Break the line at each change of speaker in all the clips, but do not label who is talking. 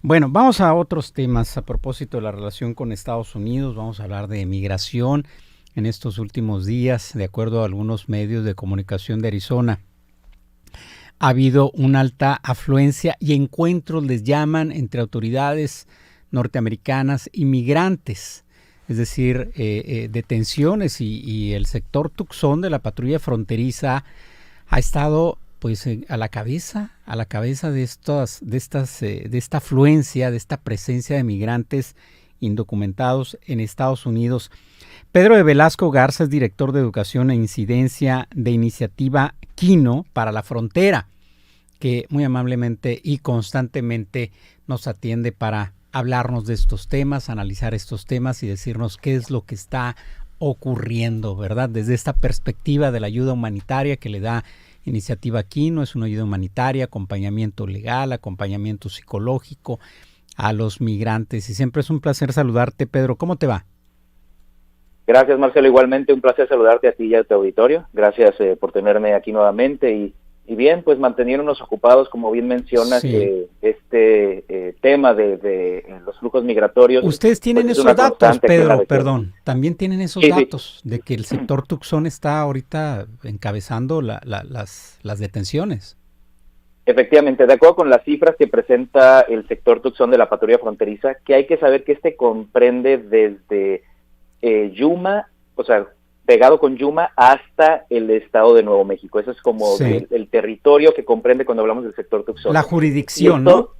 Bueno, vamos a otros temas a propósito de la relación con Estados Unidos. Vamos a hablar de migración en estos últimos días, de acuerdo a algunos medios de comunicación de Arizona. Ha habido una alta afluencia y encuentros, les llaman, entre autoridades norteamericanas y migrantes. Es decir, detenciones y el sector Tucson de la patrulla fronteriza ha estado pues a la cabeza de esta afluencia, de esta presencia de migrantes indocumentados en Estados Unidos. Pedro de Velasco Garza es director de Educación e Incidencia de Iniciativa Quino para la Frontera, que muy amablemente y constantemente nos atiende para hablarnos de estos temas, analizar estos temas y decirnos qué es lo que está ocurriendo, ¿verdad? Desde esta perspectiva de la ayuda humanitaria que le da Iniciativa Quino. Es una ayuda humanitaria, acompañamiento legal, acompañamiento psicológico a los migrantes. Y siempre es un placer saludarte, Pedro. ¿Cómo te va?
Gracias, Marcelo. Igualmente un placer saludarte a ti y a tu auditorio. Gracias por tenerme aquí nuevamente y bien, pues manteniéndonos ocupados, como bien mencionas,
Sí.
tema de los flujos migratorios.
Ustedes tienen
pues
esos datos, Pedro,
región.
perdón. También tienen esos
Sí,
datos de que el sector Tucson está ahorita encabezando las detenciones.
Efectivamente, de acuerdo con las cifras que presenta el sector Tucson de la patrulla fronteriza, que hay que saber que comprende desde Yuma, o sea, pegado con Yuma hasta el estado de Nuevo México. Eso es como
Sí.
el territorio que comprende cuando hablamos del sector Tucson.
La jurisdicción, ¿no?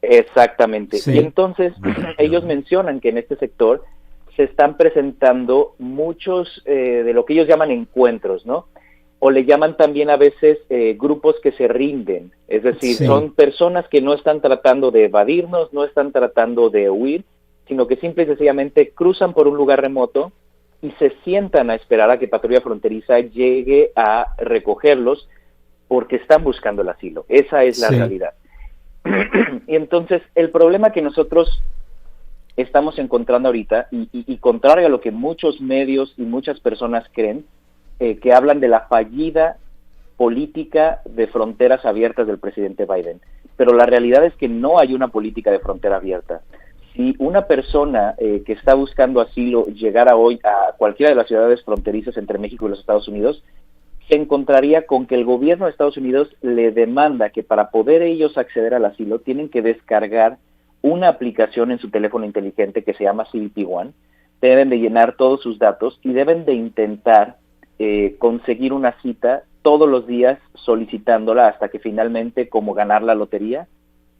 Exactamente.
Sí.
Y entonces ellos mencionan que en este sector se están presentando muchos de lo que ellos llaman encuentros, ¿no? O le llaman también a veces grupos que se rinden. Es decir,
Sí.
son personas que no están tratando de evadirnos, no están tratando de huir, sino que simple y sencillamente cruzan por un lugar remoto y se sientan a esperar a que Patrulla Fronteriza llegue a recogerlos porque están buscando el asilo. Esa es la
Sí.
realidad. Y entonces, el problema que nosotros estamos encontrando ahorita, y contrario a lo que muchos medios y muchas personas creen, que hablan de la fallida política de fronteras abiertas del presidente Biden. Pero la realidad es que no hay una política de frontera abierta. Si una persona que está buscando asilo llegara hoy a cualquiera de las ciudades fronterizas entre México y los Estados Unidos, se encontraría con que el gobierno de Estados Unidos le demanda que para poder ellos acceder al asilo tienen que descargar una aplicación en su teléfono inteligente que se llama CBP One, deben de llenar todos sus datos y deben de intentar conseguir una cita todos los días solicitándola hasta que finalmente, como ganar la lotería,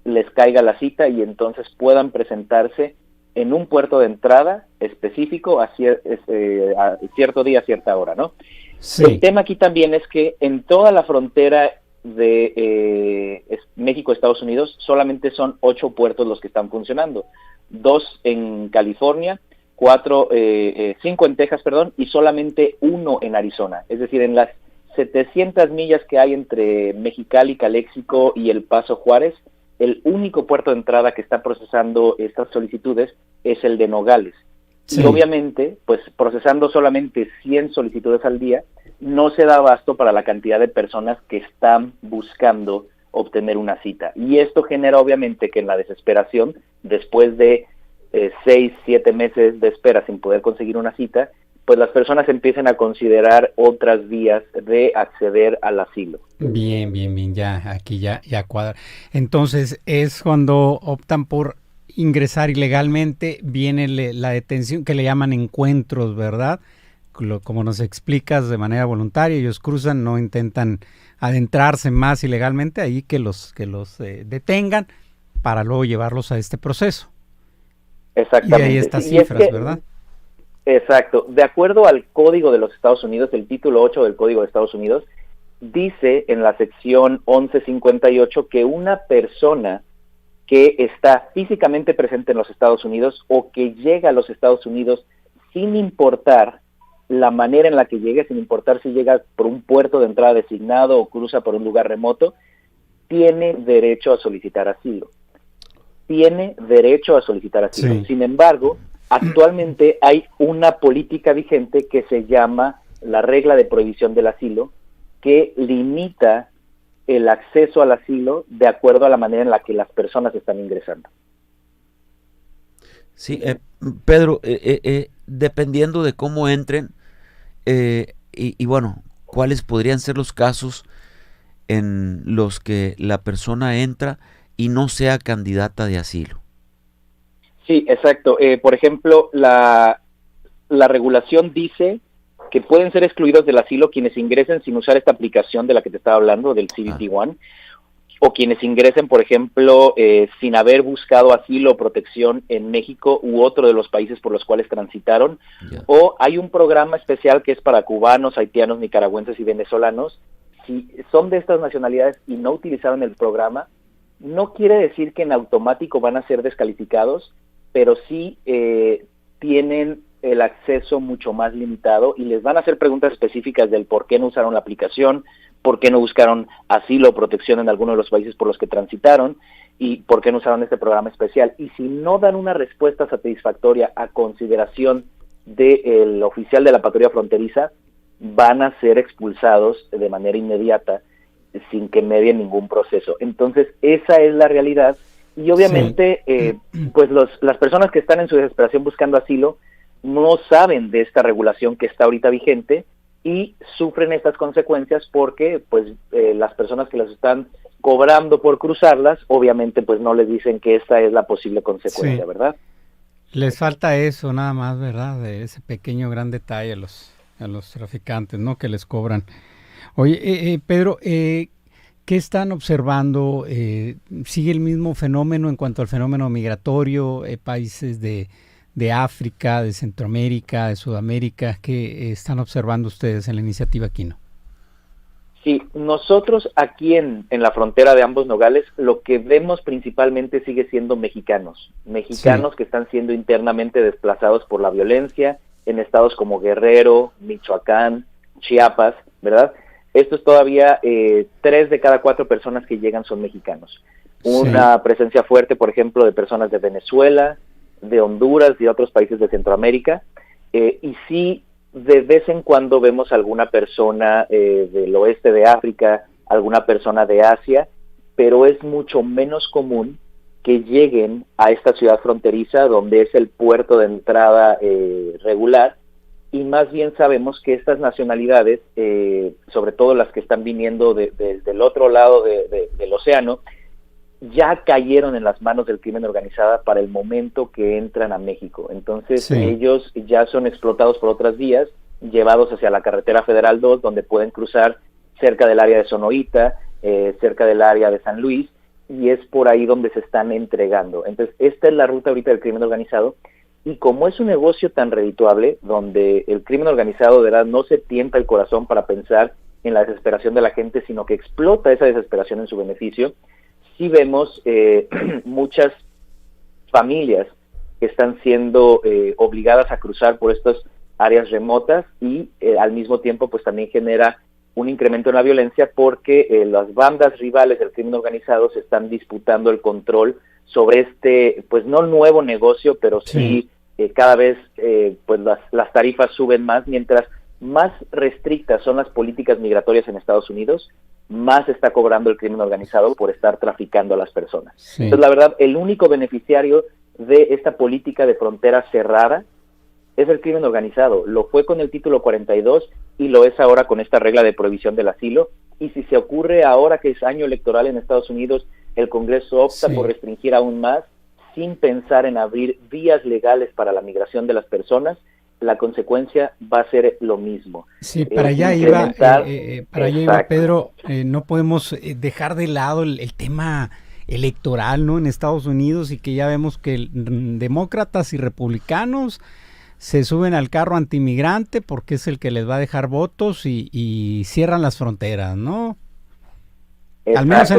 les caiga la cita y entonces puedan presentarse en un puerto de entrada específico a cierto día, a cierta hora, ¿no?
Sí.
El tema aquí también es que en toda la frontera de México-Estados Unidos solamente son 8 puertos los que están funcionando. 2 en California, 5 en Texas, y solamente 1 en Arizona. Es decir, en las 700 millas que hay entre Mexicali, Caléxico y El Paso, Juárez, el único puerto de entrada que está procesando estas solicitudes es el de Nogales. Sí. Y obviamente, pues procesando solamente 100 solicitudes al día, no se da abasto para la cantidad de personas que están buscando obtener una cita. Y esto genera obviamente que en la desesperación, después de 6, 7 meses de espera sin poder conseguir una cita, pues las personas empiecen a considerar otras vías de acceder al asilo.
Bien, ya, aquí ya cuadra. Entonces, es cuando optan por ingresar ilegalmente, viene la detención, que le llaman encuentros, ¿verdad? Como nos explicas, de manera voluntaria, ellos cruzan, no intentan adentrarse más ilegalmente, ahí que los detengan para luego llevarlos a este proceso.
Exactamente.
Y de ahí estas cifras, ¿verdad?
Exacto. De acuerdo al Código de los Estados Unidos, el título 8 del Código de Estados Unidos, dice en la sección 1158 que una persona que está físicamente presente en los Estados Unidos o que llega a los Estados Unidos sin importar la manera en la que llegue, sin importar si llega por un puerto de entrada designado o cruza por un lugar remoto, tiene derecho a solicitar asilo. Tiene derecho a solicitar asilo. Sí. Sin embargo, actualmente hay una política vigente que se llama la regla de prohibición del asilo, que limita el acceso al asilo de acuerdo a la manera en la que las personas están ingresando.
Sí, Pedro, dependiendo de cómo entren, y bueno, ¿cuáles podrían ser los casos en los que la persona entra y no sea candidata de asilo?
Sí, exacto. Por ejemplo, la regulación dice que pueden ser excluidos del asilo quienes ingresen sin usar esta aplicación de la que te estaba hablando, del CBP One, o quienes ingresen, por ejemplo, sin haber buscado asilo o protección en México u otro de los países por los cuales transitaron, o hay un programa especial que es para cubanos, haitianos, nicaragüenses y venezolanos. Si son de estas nacionalidades y no utilizaron el programa, no quiere decir que en automático van a ser descalificados, pero sí tienen el acceso mucho más limitado y les van a hacer preguntas específicas del por qué no usaron la aplicación, por qué no buscaron asilo o protección en alguno de los países por los que transitaron y por qué no usaron este programa especial. Y si no dan una respuesta satisfactoria a consideración del oficial de la patrulla fronteriza, van a ser expulsados de manera inmediata sin que medien ningún proceso. Entonces, esa es la realidad. Y obviamente, pues las personas que están en su desesperación buscando asilo no saben de esta regulación que está ahorita vigente y sufren estas consecuencias porque pues las personas que las están cobrando por cruzarlas, obviamente pues no les dicen que esta es la posible consecuencia, ¿verdad?
Les falta eso nada más, ¿verdad? De ese pequeño gran detalle a los traficantes, ¿no? Que les cobran. Oye, Pedro, ¿qué están observando? ¿Sigue el mismo fenómeno en cuanto al fenómeno migratorio? Países de África, de Centroamérica, de Sudamérica, ¿qué están observando ustedes en la iniciativa Aquino?
Sí, nosotros aquí en la frontera de ambos nogales, lo que vemos principalmente sigue siendo mexicanos que están siendo internamente desplazados por la violencia en estados como Guerrero, Michoacán, Chiapas, ¿verdad? Esto es todavía 3 de cada 4 personas que llegan son mexicanos. Una presencia fuerte, por ejemplo, de personas de Venezuela, de Honduras y otros países de Centroamérica, y sí, de vez en cuando vemos alguna persona del oeste de África, alguna persona de Asia, pero es mucho menos común que lleguen a esta ciudad fronteriza donde es el puerto de entrada regular, y más bien sabemos que estas nacionalidades, sobre todo las que están viniendo del otro lado del océano, ya cayeron en las manos del crimen organizado para el momento que entran a México. Entonces ellos ya son explotados por otras vías, llevados hacia la carretera Federal 2, donde pueden cruzar cerca del área de Sonoita, cerca del área de San Luis, y es por ahí donde se están entregando. Entonces esta es la ruta ahorita del crimen organizado, y como es un negocio tan redituable, donde el crimen organizado de verdad no se tienta el corazón para pensar en la desesperación de la gente, sino que explota esa desesperación en su beneficio, sí vemos muchas familias que están siendo obligadas a cruzar por estas áreas remotas y al mismo tiempo pues también genera un incremento en la violencia porque las bandas rivales del crimen organizado se están disputando el control sobre este, pues no nuevo negocio, pero sí cada vez pues las tarifas suben más, mientras más restrictas son las políticas migratorias en Estados Unidos, más está cobrando el crimen organizado por estar traficando a las personas. Entonces, la verdad, el único beneficiario de esta política de frontera cerrada es el crimen organizado. Lo fue con el título 42 y lo es ahora con esta regla de prohibición del asilo. Y si se ocurre ahora que es año electoral en Estados Unidos, el Congreso opta por restringir aún más, sin pensar en abrir vías legales para la migración de las personas, la consecuencia va a ser lo mismo.
Sí, para allá iba, Pedro, no podemos dejar de lado el tema electoral, ¿no? En Estados Unidos, y que ya vemos que demócratas y republicanos se suben al carro antimigrante porque es el que les va a dejar votos y cierran las fronteras, ¿no? Exacto, al menos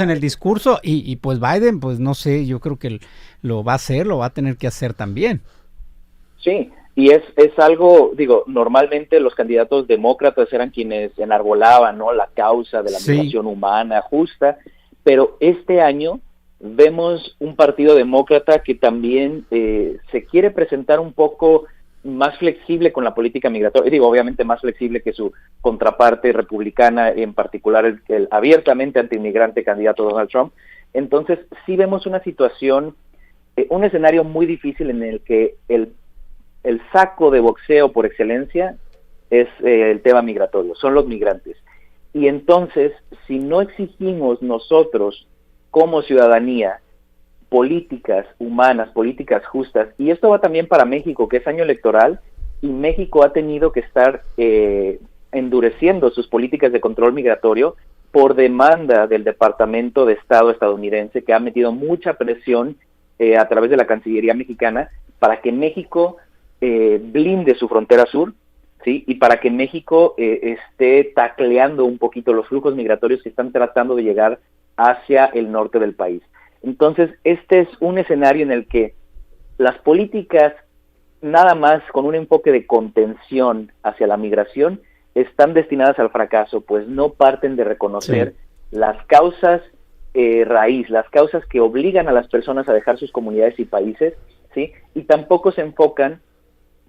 en el discurso, y pues Biden, pues no sé, yo creo que lo va a hacer, lo va a tener que hacer también.
Sí, y es algo, digo, normalmente los candidatos demócratas eran quienes enarbolaban, ¿no?, la causa de la migración humana justa, pero este año vemos un partido demócrata que también se quiere presentar un poco más flexible con la política migratoria, digo, obviamente más flexible que su contraparte republicana, en particular el abiertamente antiinmigrante candidato Donald Trump. Entonces sí vemos una situación un escenario muy difícil en el que el saco de boxeo por excelencia es el tema migratorio, son los migrantes. Y entonces, si no exigimos nosotros como ciudadanía políticas humanas, políticas justas, y esto va también para México, que es año electoral, y México ha tenido que estar endureciendo sus políticas de control migratorio por demanda del Departamento de Estado estadounidense, que ha metido mucha presión a través de la Cancillería mexicana para que México blinde su frontera sur, ¿sí? Y para que México esté tacleando un poquito los flujos migratorios que están tratando de llegar hacia el norte del país. Entonces, este es un escenario en el que las políticas, nada más con un enfoque de contención hacia la migración, están destinadas al fracaso, pues no parten de reconocer las causas raíz, las causas que obligan a las personas a dejar sus comunidades y países, ¿sí? Y tampoco se enfocan,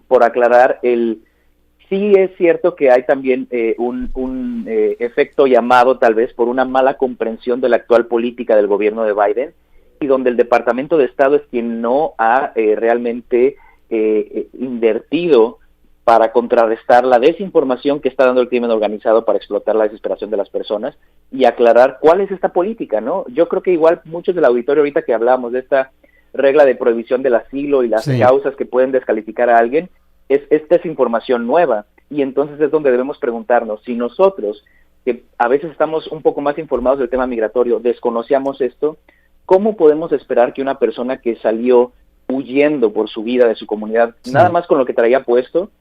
por aclarar, sí es cierto que hay también un efecto llamado tal vez por una mala comprensión de la actual política del gobierno de Biden, y donde el Departamento de Estado es quien no ha realmente invertido para contrarrestar la desinformación que está dando el crimen organizado para explotar la desesperación de las personas y aclarar cuál es esta política, ¿no? Yo creo que igual muchos del auditorio ahorita que hablábamos de esta regla de prohibición del asilo y las causas que pueden descalificar a alguien, esta es información nueva, y entonces es donde debemos preguntarnos si nosotros, que a veces estamos un poco más informados del tema migratorio, desconocíamos esto, ¿cómo podemos esperar que una persona que salió huyendo por su vida de su comunidad, nada más con lo que traía puesto,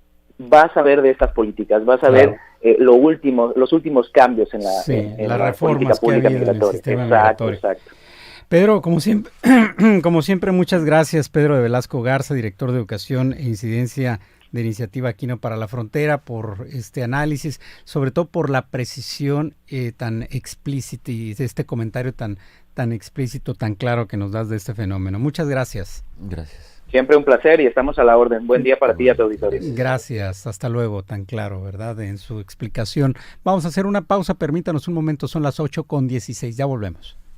va a saber de estas políticas, va a saber los últimos cambios en la política pública migratoria? Exacto.
Pedro, como siempre, muchas gracias. Pedro de Velasco Garza, director de Educación e Incidencia de Iniciativa Aquino para la Frontera, por este análisis, sobre todo por la precisión tan explícita y este comentario tan explícito, tan claro que nos das de este fenómeno. Muchas gracias.
Gracias.
Siempre un placer y estamos a la orden. Buen día para ti y a tu auditorio.
Gracias, hasta luego, tan claro, ¿verdad? En su explicación. Vamos a hacer una pausa, permítanos un momento, son las 8:16, ya volvemos.